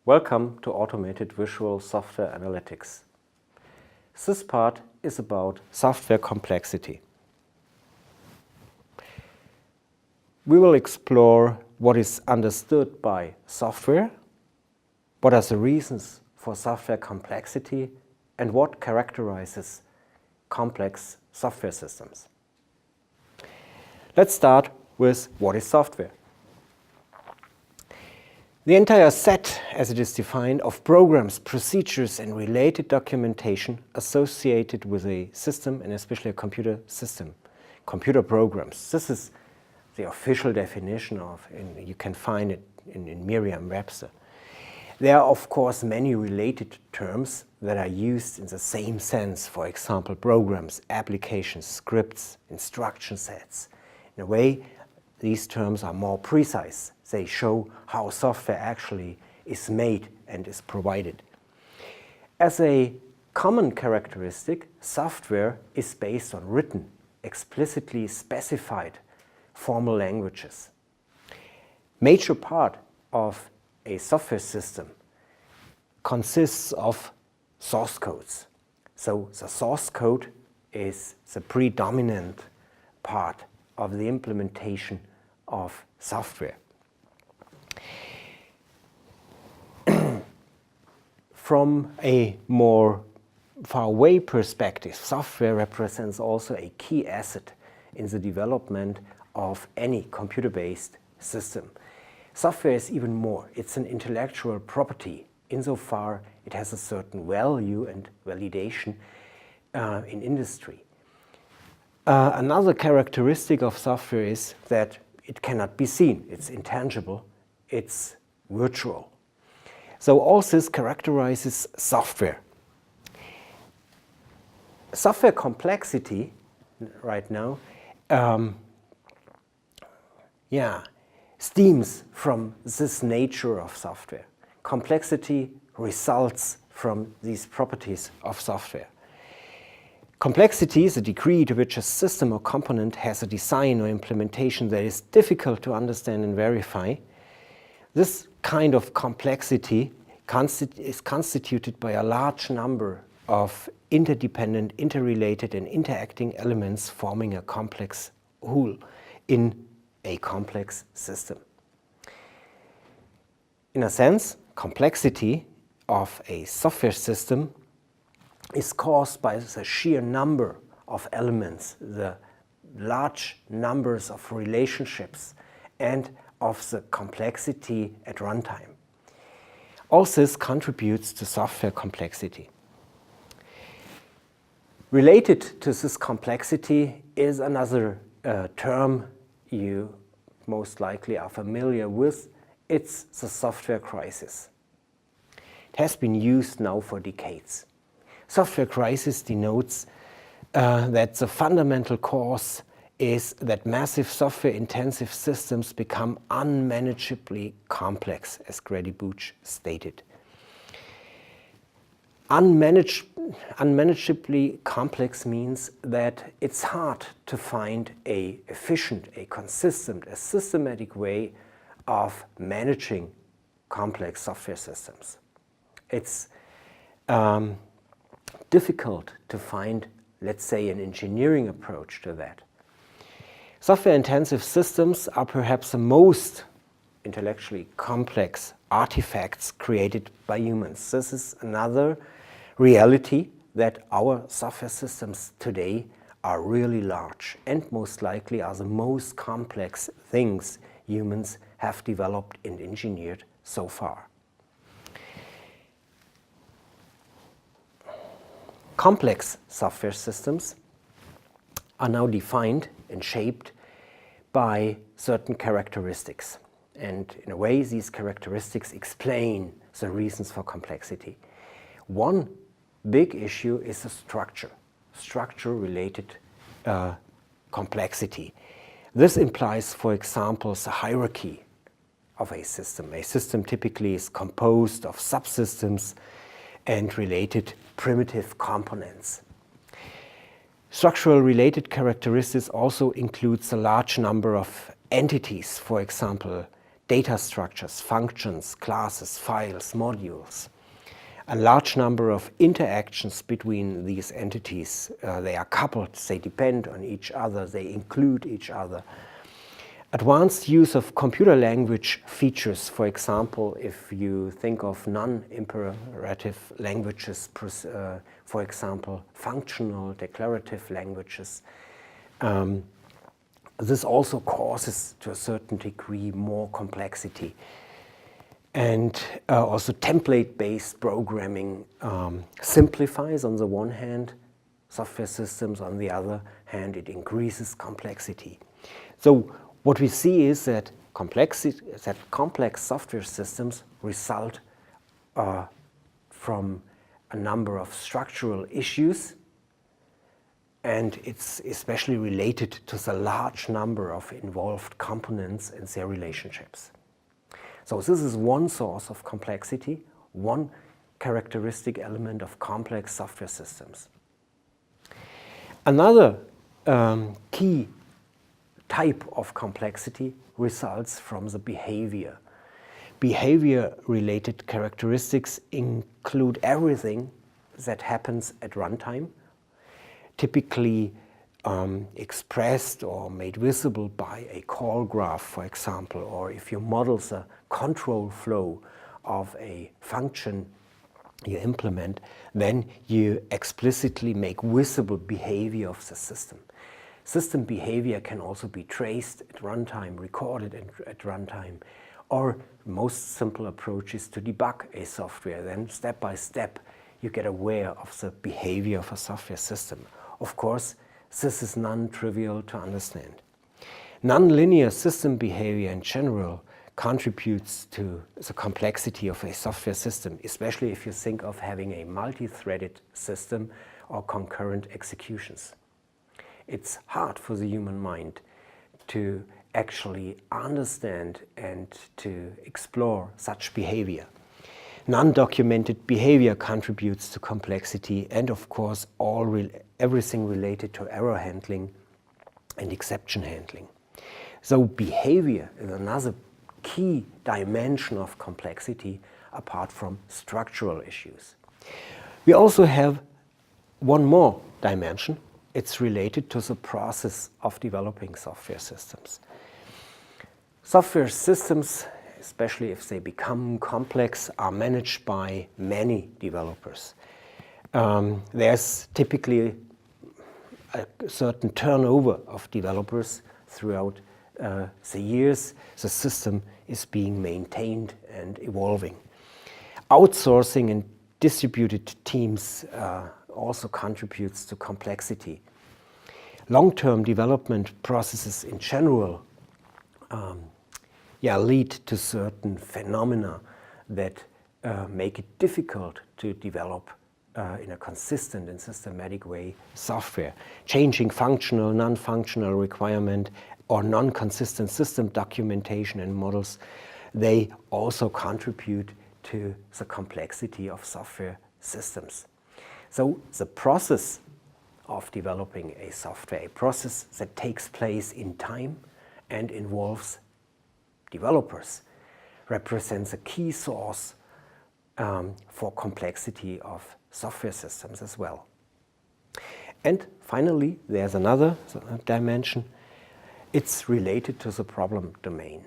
Welcome to Automated Visual Software Analytics. This part is about software complexity. We will explore what is understood by software, what are the reasons for software complexity, and what characterizes complex software systems. Let's start with what is software. The entire set, as it is defined, of programs, procedures, and related documentation associated with a system, and especially a computer system, computer programs. This is the official definition of, and you can find it in Merriam-Webster. There are, of course, many related terms that are used in the same sense. For example, programs, applications, scripts, instruction sets. In a way, these terms are more precise. They show how software actually is made and is provided. As a common characteristic, software is based on written, explicitly specified formal languages. Major part of a software system consists of source codes. So the source code is the predominant part of the implementation of software. From a more far-away perspective, software represents also a key asset in the development of any computer-based system. Software is even more. It's an intellectual property insofar it has a certain value and validation in industry. Another characteristic of software is that it cannot be seen. It's intangible. It's virtual. So all this characterizes software. Software complexity right now stems from this nature of software. Complexity results from these properties of software. Complexity is a degree to which a system or component has a design or implementation that is difficult to understand and verify. This kind of complexity is constituted by a large number of interdependent, interrelated, and interacting elements forming a complex whole in a complex system. In a sense, complexity of a software system is caused by the sheer number of elements, the large numbers of relationships, and of the complexity at runtime. All this contributes to software complexity. Related to this complexity is another term you most likely are familiar with. It's the software crisis. It has been used now for decades. Software crisis denotes that the fundamental cause is that massive software-intensive systems become unmanageably complex, as Grady Booch stated. Unmanageably complex means that it's hard to find an efficient, a consistent, a systematic way of managing complex software systems. It's difficult to find, let's say, an engineering approach to that. Software-intensive systems are perhaps the most intellectually complex artifacts created by humans. This is another reality, that our software systems today are really large and most likely are the most complex things humans have developed and engineered so far. Complex software systems are now defined and shaped by certain characteristics. And in a way, these characteristics explain the reasons for complexity. One big issue is the structure-related complexity. This implies, for example, the hierarchy of a system. A system typically is composed of subsystems and related primitive components. Structural related characteristics also includes a large number of entities, for example, data structures, functions, classes, files, modules. A large number of interactions between these entities. They are coupled, they depend on each other, they include each other. Advanced use of computer language features, for example, if you think of non-imperative languages, for example, functional declarative languages, this also causes, to a certain degree, more complexity. And also template-based programming simplifies, on the one hand, software systems. On the other hand, it increases complexity. So what we see is that complex software systems result from a number of structural issues, and it's especially related to the large number of involved components and their relationships. So this is one source of complexity, one characteristic element of complex software systems. Another key type of complexity results from the behavior. Behavior-related characteristics include everything that happens at runtime, typically expressed or made visible by a call graph, for example, or if you model the control flow of a function you implement, then you explicitly make visible behavior of the system. System behavior can also be traced at runtime, recorded at runtime, or most simple approach is to debug a software. Then step by step you get aware of the behavior of a software system. Of course, this is non-trivial to understand. Nonlinear system behavior in general contributes to the complexity of a software system, especially if you think of having a multi-threaded system or concurrent executions. It's hard for the human mind to actually understand and to explore such behavior. Non-documented behavior contributes to complexity, and of course everything related to error handling and exception handling. So behavior is another key dimension of complexity apart from structural issues. We also have one more dimension. It's related to the process of developing software systems. Software systems, especially if they become complex, are managed by many developers. There's typically a certain turnover of developers throughout the years. The system is being maintained and evolving. Outsourcing and distributed teams also contributes to complexity. Long-term development processes in general lead to certain phenomena that make it difficult to develop in a consistent and systematic way software. Changing functional, non-functional requirement or non-consistent system documentation and models, they also contribute to the complexity of software systems. So the process of developing a software, a process that takes place in time and involves developers, represents a key source for complexity of software systems as well. And finally, there's another dimension. It's related to the problem domain.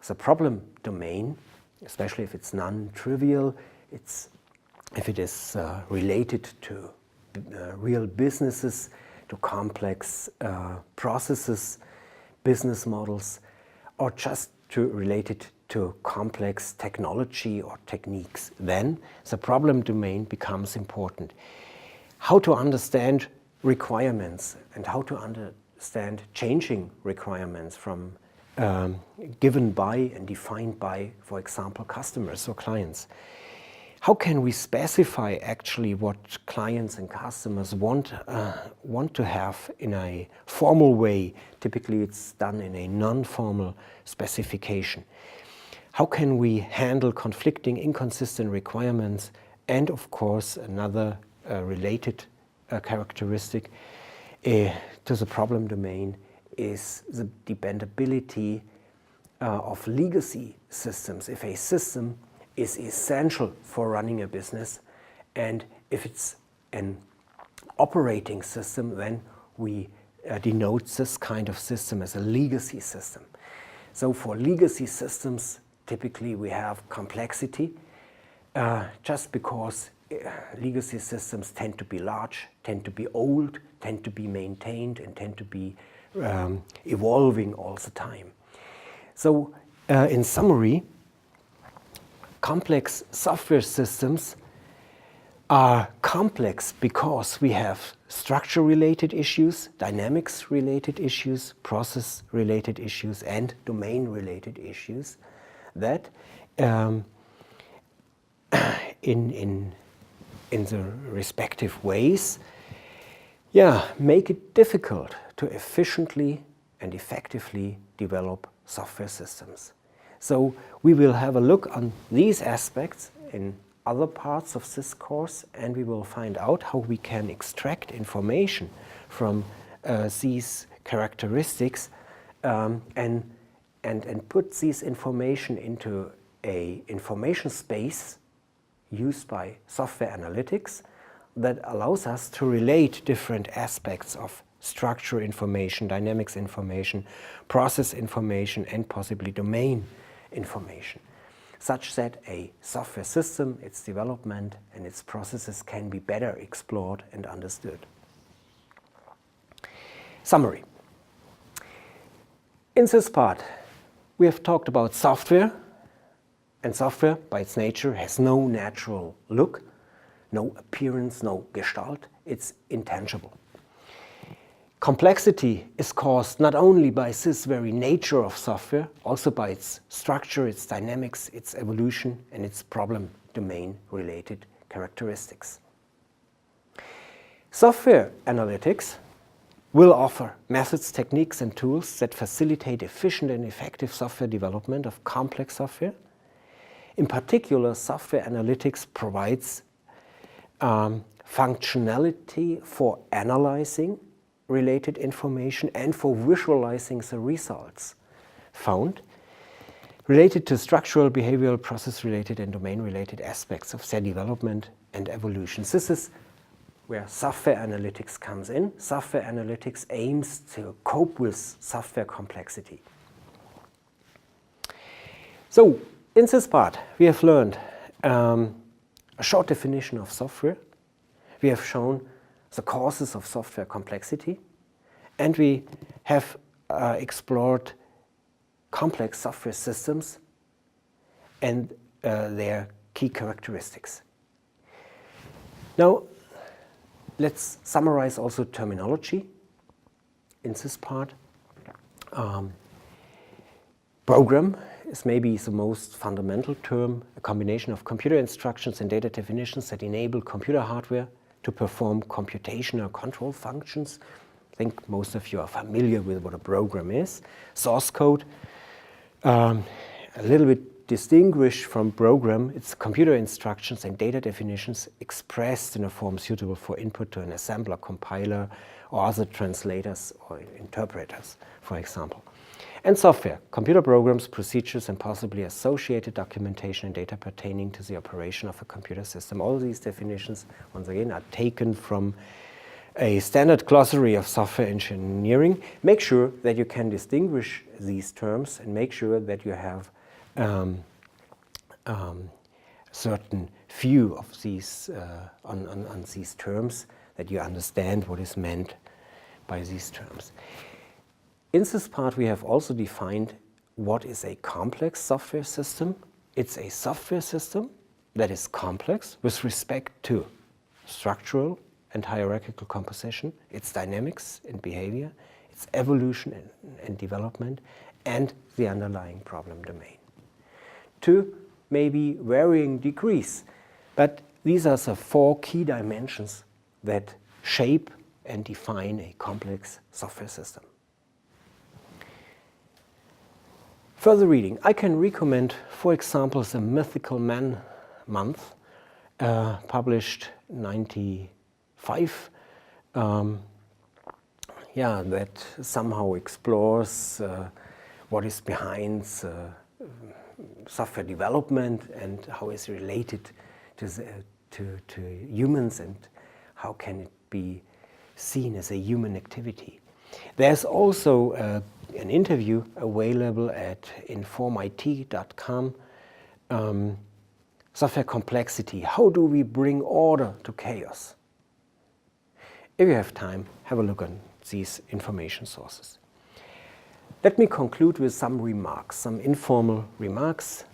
The problem domain, especially if it's non-trivial, if it is related to real businesses, to complex processes, business models, or just related to complex technology or techniques, then the problem domain becomes important. How to understand requirements and how to understand changing requirements from given by and defined by, for example, customers or clients. How can we specify actually what clients and customers want to have in a formal way? Typically it's done in a non-formal specification. How can we handle conflicting, inconsistent requirements? And of course, another related characteristic to the problem domain is the dependability of legacy systems, if a system is essential for running a business, and if it's an operating system, then we denote this kind of system as a legacy system. So for legacy systems, typically we have complexity, just because legacy systems tend to be large, tend to be old, tend to be maintained, and tend to be evolving all the time. So in summary, complex software systems are complex because we have structure-related issues, dynamics-related issues, process-related issues, and domain-related issues that in the respective ways make it difficult to efficiently and effectively develop software systems. So we will have a look on these aspects in other parts of this course, and we will find out how we can extract information from these characteristics and put this information into an information space used by software analytics that allows us to relate different aspects of structure information, dynamics information, process information, and possibly domain information, such that a software system, its development, and its processes can be better explored and understood. Summary. In this part, we have talked about software, and software, by its nature, has no natural look, no appearance, no gestalt. It's intangible. Complexity is caused not only by this very nature of software, also by its structure, its dynamics, its evolution, and its problem domain-related characteristics. Software analytics will offer methods, techniques, and tools that facilitate efficient and effective software development of complex software. In particular, software analytics provides functionality for analyzing related information and for visualizing the results found related to structural, behavioral, process-related, and domain-related aspects of their development and evolution. This is where software analytics comes in. Software analytics aims to cope with software complexity. So, in this part, we have learned a short definition of software. We have shown the causes of software complexity, and we have explored complex software systems and their key characteristics. Now, let's summarize also terminology in this part. Program is maybe the most fundamental term, a combination of computer instructions and data definitions that enable computer hardware to perform computational control functions. I think most of you are familiar with what a program is. Source code, a little bit distinguished from program, it's computer instructions and data definitions expressed in a form suitable for input to an assembler, compiler, or other translators or interpreters, for example. And software, computer programs, procedures, and possibly associated documentation and data pertaining to the operation of a computer system. All these definitions, once again, are taken from a standard glossary of software engineering. Make sure that you can distinguish these terms and make sure that you have certain view of these on these terms, that you understand what is meant by these terms. In this part, we have also defined what is a complex software system. It's a software system that is complex with respect to structural and hierarchical composition, its dynamics and behavior, its evolution and development, and the underlying problem domain. To maybe varying degrees, but these are the four key dimensions that shape and define a complex software system. Further reading, I can recommend, for example, the Mythical Man Month, published in 1995, that somehow explores what is behind software development and how it's related to humans and how can it be seen as a human activity. There's also an interview available at informit.com. Software complexity. How do we bring order to chaos? If you have time, have a look on these information sources. Let me conclude with some remarks, some informal remarks.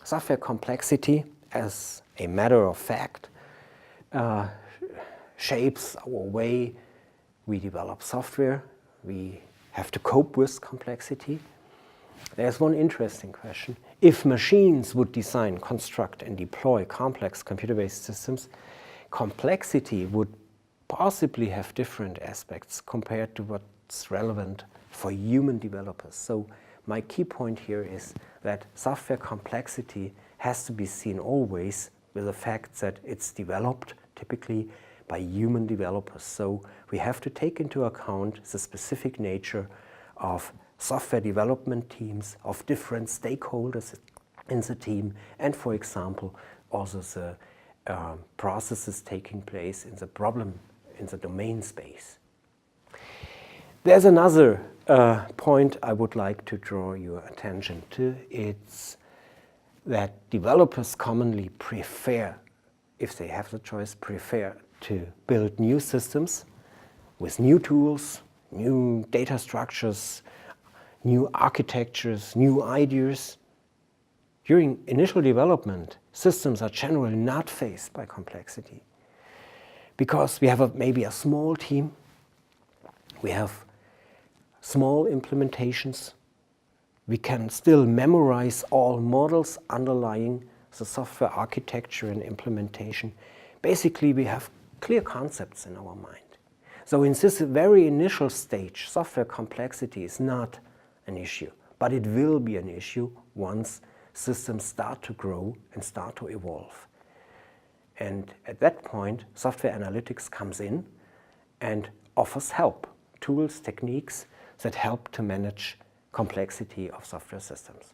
Software complexity, as a matter of fact, shapes our way we develop software. We have to cope with complexity. There's one interesting question. If machines would design, construct, and deploy complex computer-based systems, complexity would possibly have different aspects compared to what's relevant for human developers. So my key point here is that software complexity has to be seen always with the fact that it's developed typically by human developers. So we have to take into account the specific nature of software development teams, of different stakeholders in the team, and for example, also the processes taking place in the problem, in the domain space. There's another point I would like to draw your attention to. It's that developers commonly prefer, if they have the choice, prefer to build new systems with new tools, new data structures, new architectures, new ideas. During initial development, systems are generally not faced by complexity because we have maybe a small team, we have small implementations, we can still memorize all models underlying the software architecture and implementation. Basically, we have clear concepts in our mind. So in this very initial stage, software complexity is not an issue, but it will be an issue once systems start to grow and start to evolve. And at that point, software analytics comes in and offers help, tools, techniques that help to manage complexity of software systems.